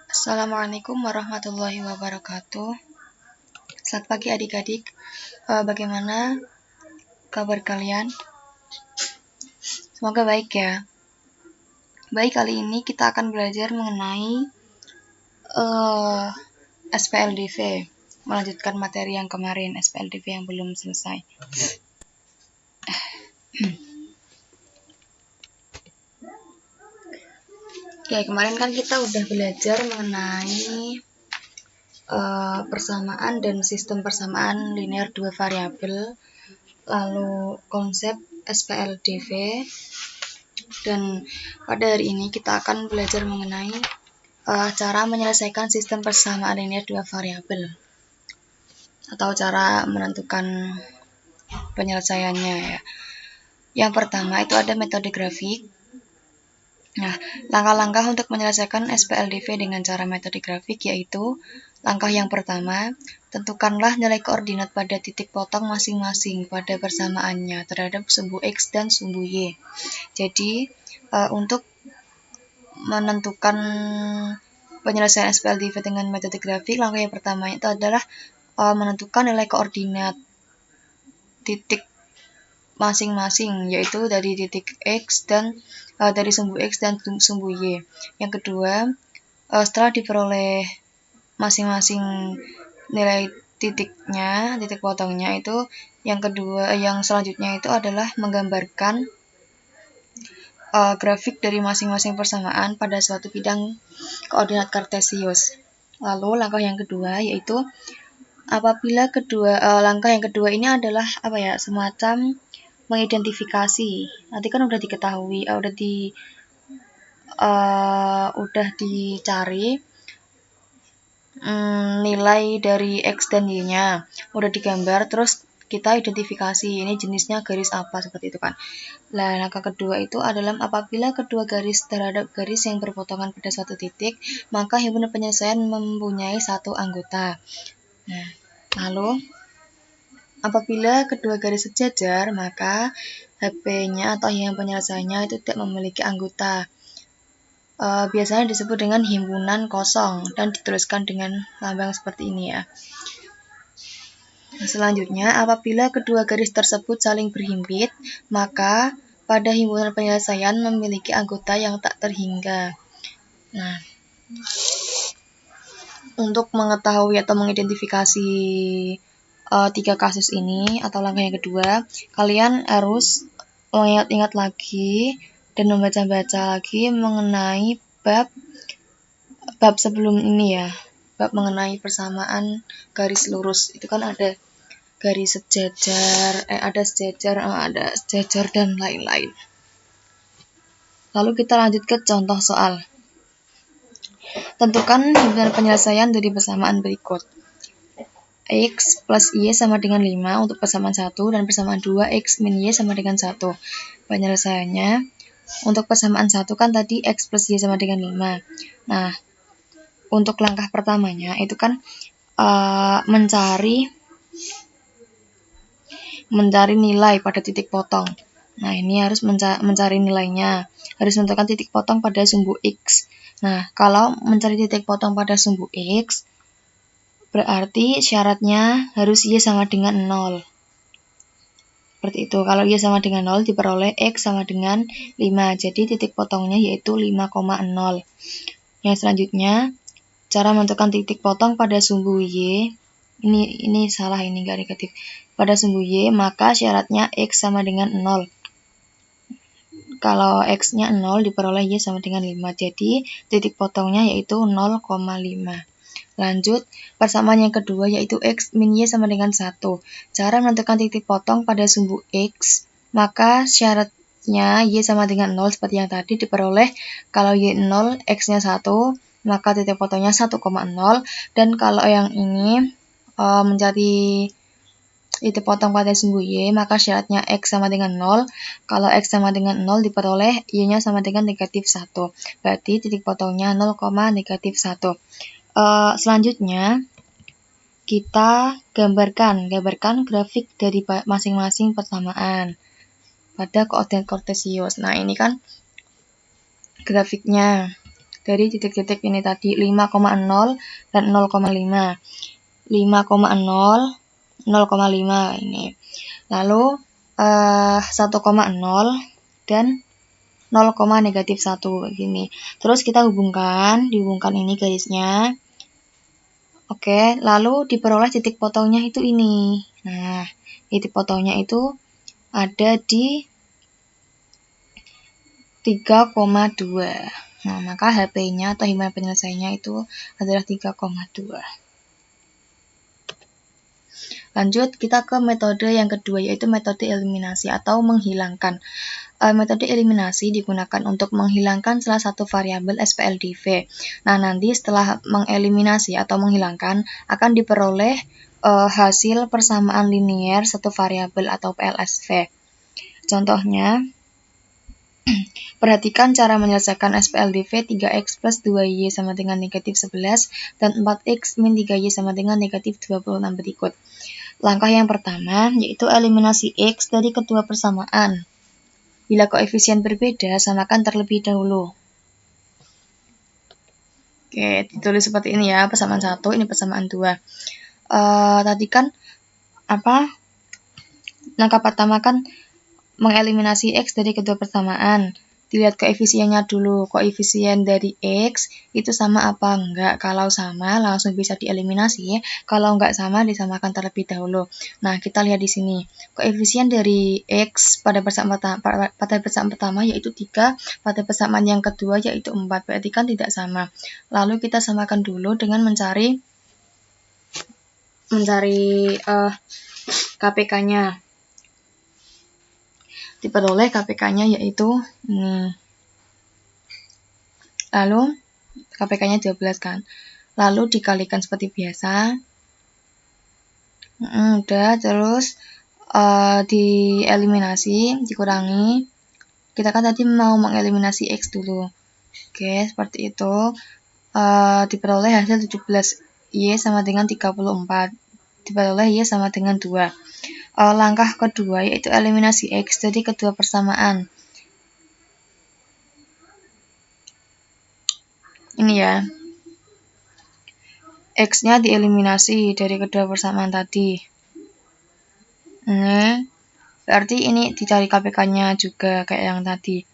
Assalamualaikum warahmatullahi wabarakatuh. Selamat pagi adik-adik. Bagaimana kabar kalian? Semoga baik ya. Baik, kali ini kita akan belajar mengenai SPLDV. Melanjutkan materi yang kemarin, SPLDV yang belum selesai. Oke, kemarin kan kita udah belajar mengenai persamaan dan sistem persamaan linear dua variabel, lalu konsep SPLDV, dan pada hari ini kita akan belajar mengenai cara menyelesaikan sistem persamaan linear dua variabel atau cara menentukan penyelesaiannya ya. Yang pertama itu ada metode grafik. Nah, langkah-langkah untuk menyelesaikan SPLDV dengan cara metode grafik yaitu langkah yang pertama, tentukanlah nilai koordinat pada titik potong masing-masing pada persamaannya terhadap sumbu X dan sumbu Y. Jadi, untuk menentukan penyelesaian SPLDV dengan metode grafik, langkah yang pertama itu adalah menentukan nilai koordinat titik masing-masing, yaitu dari titik X dan dari sumbu X dan sumbu Y. Yang kedua, setelah diperoleh masing-masing nilai titik potongnya itu, yang selanjutnya itu adalah menggambarkan grafik dari masing-masing persamaan pada suatu bidang koordinat kartesius. Lalu langkah yang kedua yaitu apabila langkah yang kedua ini adalah semacam mengidentifikasi. Nanti kan udah diketahui, udah dicari nilai dari X dan Y-nya, udah digambar, terus kita identifikasi ini jenisnya garis apa, seperti itu kan. Nah, langkah kedua itu adalah apabila kedua garis terhadap garis yang berpotongan pada suatu titik, maka himpunan penyelesaian mempunyai satu anggota. Nah, lalu apabila kedua garis sejajar, maka HP-nya atau himpunan penyelesaiannya itu tidak memiliki anggota. Biasanya disebut dengan himpunan kosong dan dituliskan dengan lambang seperti ini ya. Selanjutnya, apabila kedua garis tersebut saling berhimpit, maka pada himpunan penyelesaian memiliki anggota yang tak terhingga. Nah, untuk mengetahui atau mengidentifikasi tiga kasus ini atau langkah yang kedua, kalian harus mengingat-ingat lagi dan membaca-baca lagi mengenai bab sebelum ini ya, bab mengenai persamaan garis lurus. Itu kan ada garis sejajar, ada sejajar dan lain-lain. Lalu kita lanjut ke contoh soal. Tentukan himpunan penyelesaian dari persamaan berikut. X plus Y sama dengan 5 untuk persamaan 1 dan persamaan 2 X min Y sama dengan 1. Penyelesaiannya untuk persamaan 1 kan tadi X plus Y sama dengan 5. Nah, untuk langkah pertamanya itu kan mencari nilai pada titik potong. Nah, ini harus mencari nilainya. Harus menentukan titik potong pada sumbu X. Nah, kalau mencari titik potong pada sumbu X, berarti syaratnya harus Y sama dengan 0. Seperti itu. Kalau Y sama dengan 0 diperoleh X sama dengan 5. Jadi titik potongnya yaitu 5,0. Yang selanjutnya, cara menentukan titik potong pada sumbu Y. Ini salah, ini enggak negatif. Pada sumbu Y, maka syaratnya X sama dengan 0. Kalau X-nya 0 diperoleh Y sama dengan 5. Jadi titik potongnya yaitu 0,5. Lanjut, persamaan yang kedua yaitu X min Y sama dengan 1. Cara menentukan titik potong pada sumbu X, maka syaratnya Y sama dengan 0 seperti yang tadi diperoleh kalau Y 0, X-nya 1, maka titik potongnya 1,0. Dan kalau yang ini mencari titik potong pada sumbu Y, maka syaratnya X sama dengan 0. Kalau X sama dengan 0 diperoleh Y-nya sama dengan negatif 1. Berarti titik potongnya 0, negatif 1. Selanjutnya kita gambarkan grafik dari masing-masing persamaan pada koordinat kartesius. Nah, ini kan grafiknya dari titik-titik ini tadi 5,0 dan 0,5. 5,0, 0,5 ini. Lalu 1,0 dan 0,-1 begini. Terus kita dihubungkan ini garisnya. Oke, lalu diperoleh titik potongnya itu ini. Nah, titik potongnya itu ada di 3,2. Nah, maka HP-nya atau himpunan penyelesaiannya itu adalah 3,2. Lanjut, kita ke metode yang kedua, yaitu metode eliminasi atau menghilangkan. Metode eliminasi digunakan untuk menghilangkan salah satu variabel SPLDV. Nah, nanti setelah mengeliminasi atau menghilangkan, akan diperoleh hasil persamaan linier satu variabel atau PLSV. Contohnya, perhatikan cara menyelesaikan SPLDV 3x plus 2y sama dengan negatif 11 dan 4x min 3y sama dengan negatif 26 berikut. Langkah yang pertama yaitu eliminasi x dari kedua persamaan. Bila koefisien berbeda, samakan terlebih dahulu. Oke, ditulis seperti ini ya, persamaan 1, ini persamaan 2. Tadi kan langkah pertama kan mengeliminasi x dari kedua persamaan. Dilihat koefisiennya dulu, koefisien dari x itu sama apa enggak. Kalau sama langsung bisa dieliminasi, kalau enggak sama disamakan terlebih dahulu. Nah, kita lihat di sini. Koefisien dari x pada persamaan pertama yaitu 3, pada persamaan yang kedua yaitu 4, berarti kan tidak sama. Lalu kita samakan dulu dengan mencari KPK-nya. Diperoleh KPK-nya yaitu ini. Lalu KPK-nya 12 kan. Lalu dikalikan seperti biasa. Udah, terus dieliminasi, dikurangi. Kita kan tadi mau mengeliminasi x dulu. Oke, seperti itu. Diperoleh hasil 17y sama dengan 34. Diperoleh y sama dengan 2. Langkah kedua yaitu eliminasi x dari kedua persamaan. Ini ya. X-nya dieliminasi dari kedua persamaan tadi. Ini berarti ini dicari KPK-nya juga kayak yang tadi.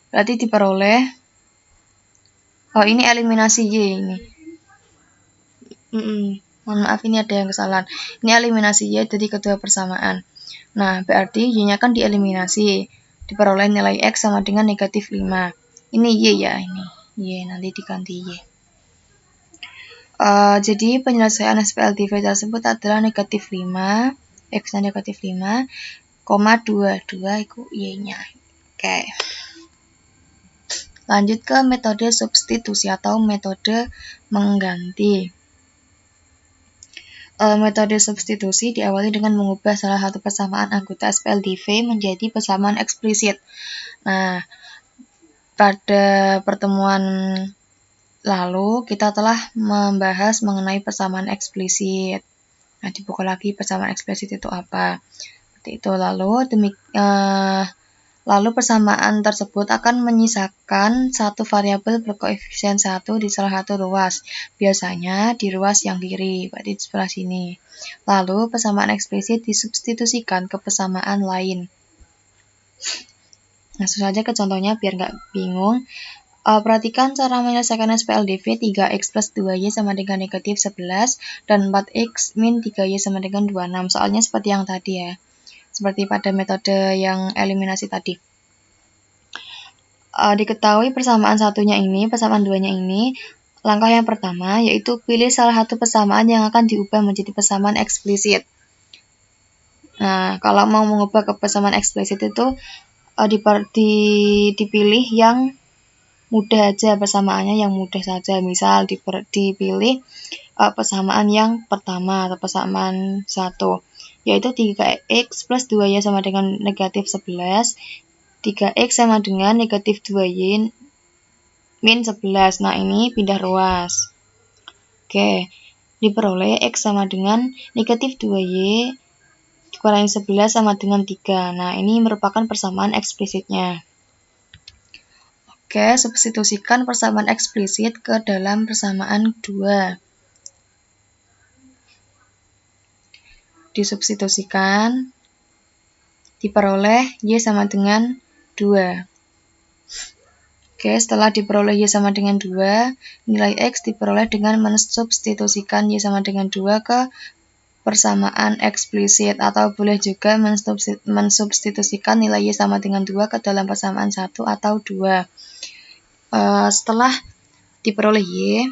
Berarti diperoleh. Ini eliminasi Y ini. Mohon maaf, ini ada yang kesalahan. Ini eliminasi Y dari kedua persamaan. Nah, berarti Y-nya kan dieliminasi. Diperoleh nilai X sama dengan negatif 5. Ini Y ya, ini. Y, nanti diganti Y. Jadi penyelesaian SPLDV tersebut adalah negatif 5. X-nya negatif 5, 22 itu Y-nya. Oke. Lanjut ke metode substitusi atau metode mengganti. Metode substitusi diawali dengan mengubah salah satu persamaan anggota SPLDV menjadi persamaan eksplisit. Nah, pada pertemuan lalu kita telah membahas mengenai persamaan eksplisit. Nah, dibuka lagi persamaan eksplisit itu apa. Seperti itu. Lalu persamaan tersebut akan menyisakan satu variabel berkoefisien 1 di salah satu ruas. Biasanya di ruas yang kiri, berarti di sebelah sini. Lalu persamaan eksplisit disubstitusikan ke persamaan lain. Langsung saja ke contohnya biar nggak bingung. Perhatikan cara menyelesaikan SPLDV 3x plus 2y sama dengan negatif 11 dan 4x min 3y sama dengan 26. Soalnya seperti yang tadi ya. Seperti pada metode yang eliminasi tadi. Diketahui persamaan satunya ini, persamaan duanya ini, langkah yang pertama yaitu pilih salah satu persamaan yang akan diubah menjadi persamaan eksplisit. Nah, kalau mau mengubah ke persamaan eksplisit itu dipilih yang mudah aja, persamaannya yang mudah saja. Misal dipilih persamaan yang pertama atau persamaan 1, yaitu 3x plus 2y sama dengan negatif 11, 3x sama dengan negatif 2y min 11. Nah, ini pindah ruas. Oke, diperoleh x sama dengan negatif 2y dikurangi 11 sama dengan 3. Nah, ini merupakan persamaan eksplisitnya. Oke, substitusikan persamaan eksplisit ke dalam persamaan 2. Disubstitusikan, diperoleh Y sama dengan 2. Oke, setelah diperoleh Y sama dengan 2, nilai X diperoleh dengan mensubstitusikan Y sama dengan 2 ke persamaan eksplisit, atau boleh juga mensubstitusikan nilai Y sama dengan 2 ke dalam persamaan 1 atau 2. Setelah diperoleh Y,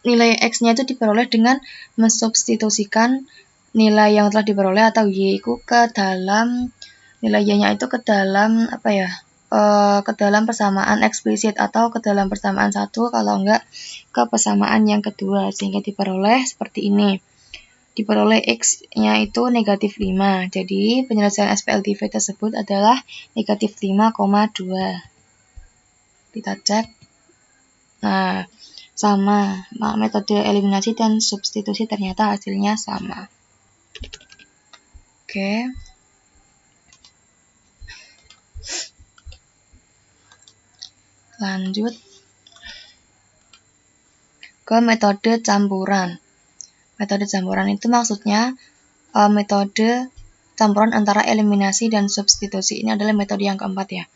nilai X-nya itu diperoleh dengan mensubstitusikan nilai yang telah diperoleh atau Y itu ke dalam nilai Y-nya itu ke dalam ke dalam persamaan eksplisit atau ke dalam persamaan 1, kalau enggak ke persamaan yang kedua, sehingga diperoleh seperti ini. Diperoleh X-nya itu negatif 5. Jadi penyelesaian SPLDV tersebut adalah negatif 5,2. Kita cek. Nah, sama. Metode eliminasi dan substitusi ternyata hasilnya sama. Oke. Lanjut ke metode campuran. Metode campuran itu maksudnya metode campuran antara eliminasi dan substitusi. Ini adalah metode yang keempat ya.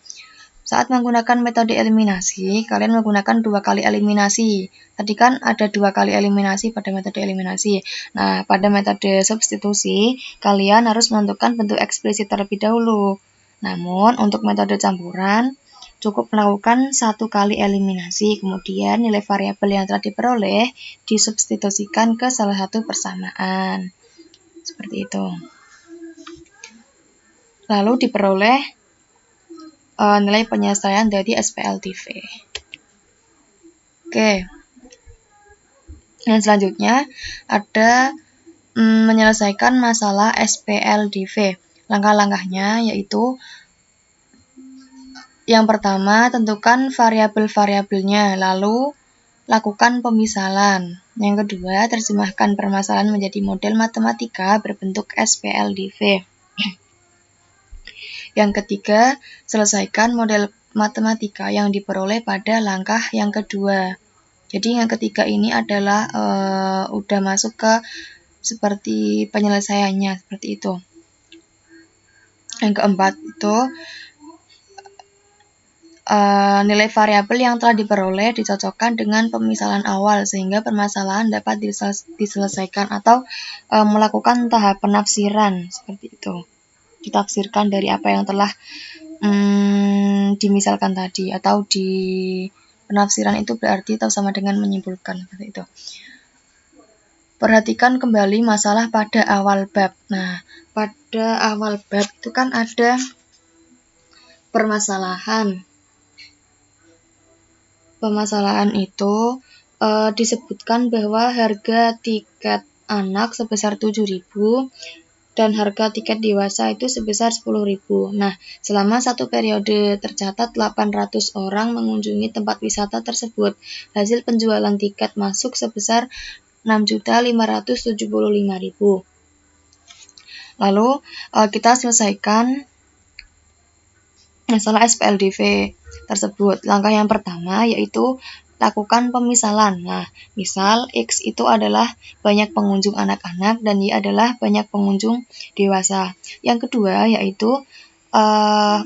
Saat menggunakan metode eliminasi, kalian menggunakan 2 kali eliminasi. Tadi kan ada 2 kali eliminasi pada metode eliminasi. Nah, pada metode substitusi, kalian harus menentukan bentuk eksplisit terlebih dahulu. Namun, untuk metode campuran, cukup melakukan 1 kali eliminasi, kemudian nilai variabel yang telah diperoleh disubstitusikan ke salah satu persamaan. Seperti itu. Lalu diperoleh nilai penyelesaian dari SPLDV. Oke. Dan selanjutnya ada menyelesaikan masalah SPLDV. Langkah-langkahnya yaitu yang pertama, tentukan variabel-variabelnya, lalu lakukan pemisalan. Yang kedua, terjemahkan permasalahan menjadi model matematika berbentuk SPLDV. Yang ketiga, selesaikan model matematika yang diperoleh pada langkah yang kedua. Jadi yang ketiga ini adalah udah masuk ke seperti penyelesaiannya, seperti itu. Yang keempat itu nilai variabel yang telah diperoleh dicocokkan dengan pemisalan awal sehingga permasalahan dapat diselesaikan, atau melakukan tahap penafsiran, seperti itu. Ditafsirkan dari apa yang telah dimisalkan tadi, atau di penafsiran itu berarti atau sama dengan menyimpulkan, seperti itu. Perhatikan kembali masalah pada awal bab. Nah, pada awal bab itu kan ada permasalahan. Permasalahan itu disebutkan bahwa harga tiket anak sebesar 7.000 dan harga tiket dewasa itu sebesar 10.000. Nah, selama satu periode tercatat 800 orang mengunjungi tempat wisata tersebut. Hasil penjualan tiket masuk sebesar 6.575.000. Lalu kita selesaikan masalah SPLDV tersebut. Langkah yang pertama yaitu lakukan pemisalan. Nah, misal X itu adalah banyak pengunjung anak-anak dan Y adalah banyak pengunjung dewasa. Yang kedua yaitu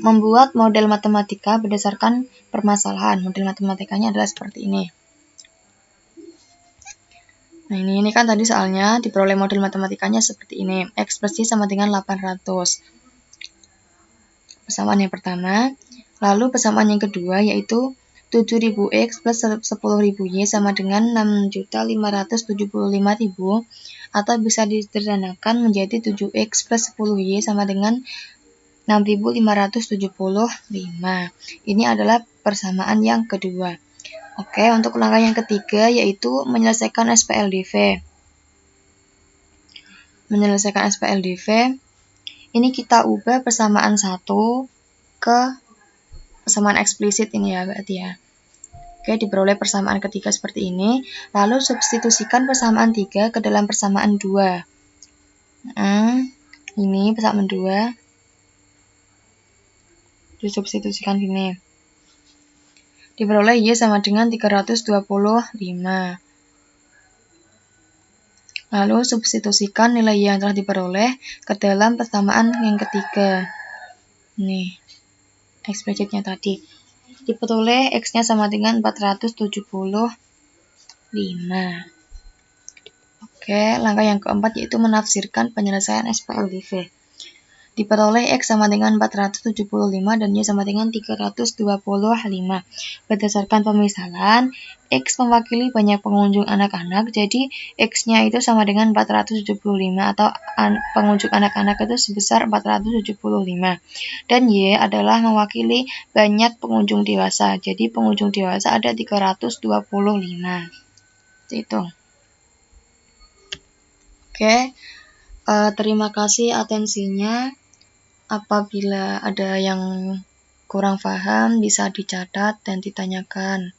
membuat model matematika berdasarkan permasalahan. Model matematikanya adalah seperti ini. Nah, ini kan tadi soalnya diperoleh model matematikanya seperti ini. X plus Y sama dengan 800. Persamaan yang pertama. Lalu persamaan yang kedua yaitu 7.000X plus 10.000Y sama dengan 6.575.000, atau bisa disederhanakan menjadi 7X plus 10Y sama dengan 6.575. Ini adalah persamaan yang kedua. Oke, untuk langkah yang ketiga yaitu menyelesaikan SPLDV. Menyelesaikan SPLDV, ini kita ubah persamaan 1 ke persamaan eksplisit ini ya, berarti ya. Oke, diperoleh persamaan ketiga seperti ini. Lalu substitusikan persamaan 3 ke dalam persamaan 2. Ini persamaan 2. Disubstitusikan gini. diperoleh Y sama dengan 325. Lalu substitusikan nilai Y yang telah diperoleh ke dalam persamaan yang ketiga. Nih, eksplisitnya tadi. Diperoleh X-nya sama dengan 475. Oke, langkah yang keempat yaitu menafsirkan penyelesaian SPLDV. Diperoleh X sama dengan 475 dan Y sama dengan 325. Berdasarkan pemisalan, X mewakili banyak pengunjung anak-anak, jadi X-nya itu sama dengan 475 atau pengunjung anak-anak itu sebesar 475. Dan Y adalah mewakili banyak pengunjung dewasa, jadi pengunjung dewasa ada 325. Itu. Oke, terima kasih atensinya. Apabila ada yang kurang paham, bisa dicatat dan ditanyakan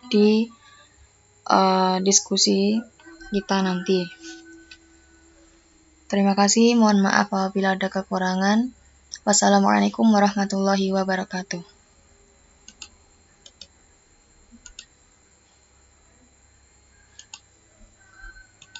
di diskusi kita nanti. Terima kasih, mohon maaf apabila ada kekurangan. Wassalamualaikum warahmatullahi wabarakatuh.